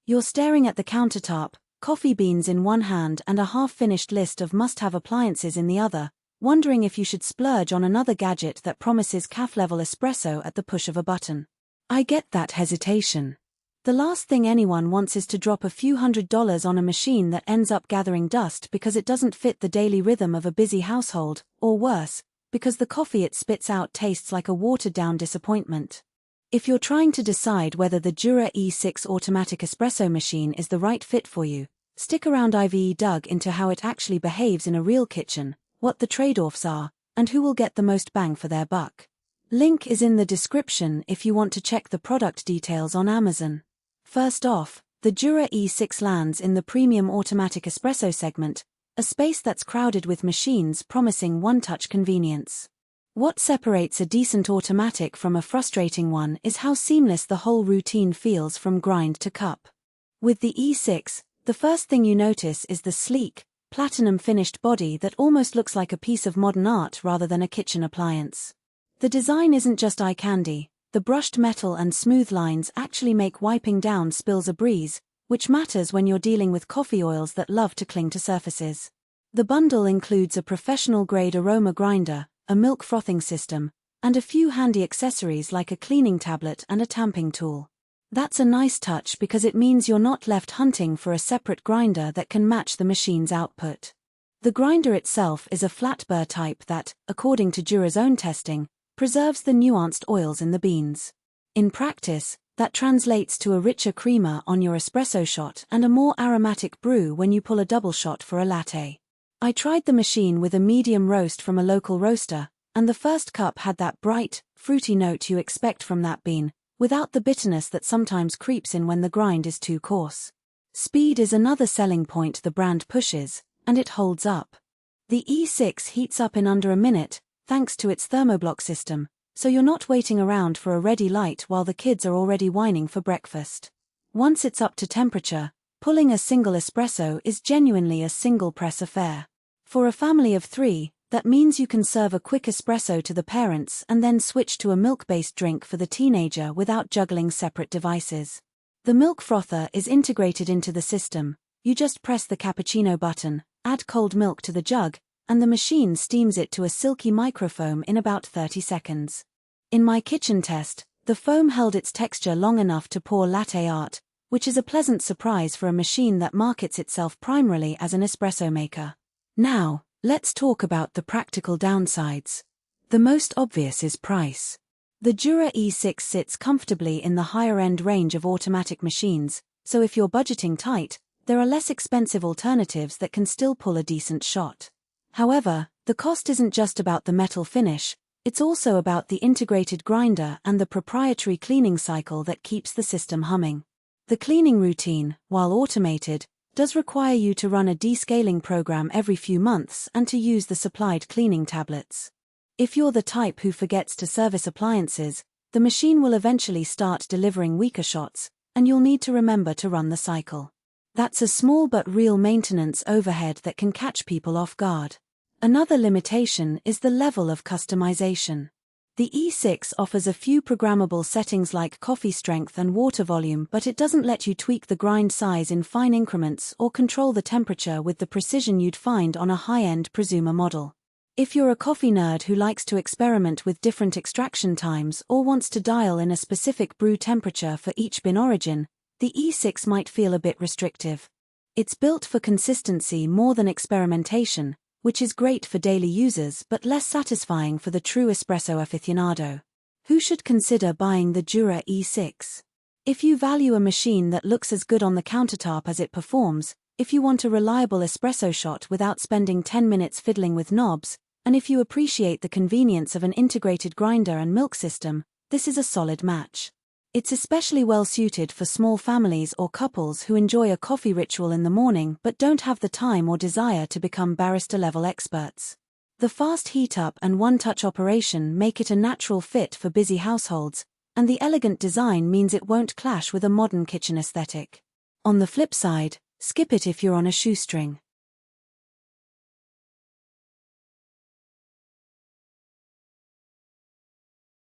You're staring at the countertop, coffee beans in one hand and a half-finished list of must-have appliances in the other, wondering if you should splurge on another gadget that promises cafe-level espresso at the push of a button. I get that hesitation. The last thing anyone wants is to drop a few $100s on a machine that ends up gathering dust because it doesn't fit the daily rhythm of a busy household, or worse, because the coffee it spits out tastes like a watered-down disappointment. If you're trying to decide whether the Jura E6 automatic espresso machine is the right fit for you, stick around. I've dug into how it actually behaves in a real kitchen, what the trade-offs are, and who will get the most bang for their buck. Link is in the description if you want to check the product details on Amazon. First off, the Jura E6 lands in the premium automatic espresso segment, a space that's crowded with machines promising one-touch convenience. What separates a decent automatic from a frustrating one is how seamless the whole routine feels from grind to cup. With the E6, the first thing you notice is the sleek, platinum-finished body that almost looks like a piece of modern art rather than a kitchen appliance. The design isn't just eye candy. The brushed metal and smooth lines actually make wiping down spills a breeze, which matters when you're dealing with coffee oils that love to cling to surfaces. The bundle includes a professional-grade aroma grinder, a milk frothing system, and a few handy accessories like a cleaning tablet and a tamping tool. That's a nice touch because it means you're not left hunting for a separate grinder that can match the machine's output. The grinder itself is a flat burr type that, according to Jura's own testing, preserves the nuanced oils in the beans. In practice, that translates to a richer creamer on your espresso shot and a more aromatic brew when you pull a double shot for a latte. I tried the machine with a medium roast from a local roaster, and the first cup had that bright, fruity note you expect from that bean, without the bitterness that sometimes creeps in when the grind is too coarse. Speed is another selling point the brand pushes, and it holds up. The E6 heats up in under a minute, thanks to its thermoblock system, so you're not waiting around for a ready light while the kids are already whining for breakfast. Once it's up to temperature, pulling a single espresso is genuinely a single-press affair. For a family of 3, that means you can serve a quick espresso to the parents and then switch to a milk-based drink for the teenager without juggling separate devices. The milk frother is integrated into the system. You just press the cappuccino button, add cold milk to the jug, and the machine steams it to a silky microfoam in about 30 seconds. In my kitchen test, the foam held its texture long enough to pour latte art, which is a pleasant surprise for a machine that markets itself primarily as an espresso maker. Now, let's talk about the practical downsides. The most obvious is price. The Jura E6 sits comfortably in the higher-end range of automatic machines, so if you're budgeting tight, there are less expensive alternatives that can still pull a decent shot. However, the cost isn't just about the metal finish, it's also about the integrated grinder and the proprietary cleaning cycle that keeps the system humming. The cleaning routine, while automated, does require you to run a descaling program every few months and to use the supplied cleaning tablets. If you're the type who forgets to service appliances, the machine will eventually start delivering weaker shots, and you'll need to remember to run the cycle. That's a small but real maintenance overhead that can catch people off guard. Another limitation is the level of customization. The E6 offers a few programmable settings like coffee strength and water volume, but it doesn't let you tweak the grind size in fine increments or control the temperature with the precision you'd find on a high-end prosumer model. If you're a coffee nerd who likes to experiment with different extraction times or wants to dial in a specific brew temperature for each bean origin, the E6 might feel a bit restrictive. It's built for consistency more than experimentation, which is great for daily users but less satisfying for the true espresso aficionado. Who should consider buying the Jura E6? If you value a machine that looks as good on the countertop as it performs, if you want a reliable espresso shot without spending 10 minutes fiddling with knobs, and if you appreciate the convenience of an integrated grinder and milk system, this is a solid match. It's especially well suited for small families or couples who enjoy a coffee ritual in the morning but don't have the time or desire to become barista-level experts. The fast heat-up and one-touch operation make it a natural fit for busy households, and the elegant design means it won't clash with a modern kitchen aesthetic. On the flip side, skip it if you're on a shoestring.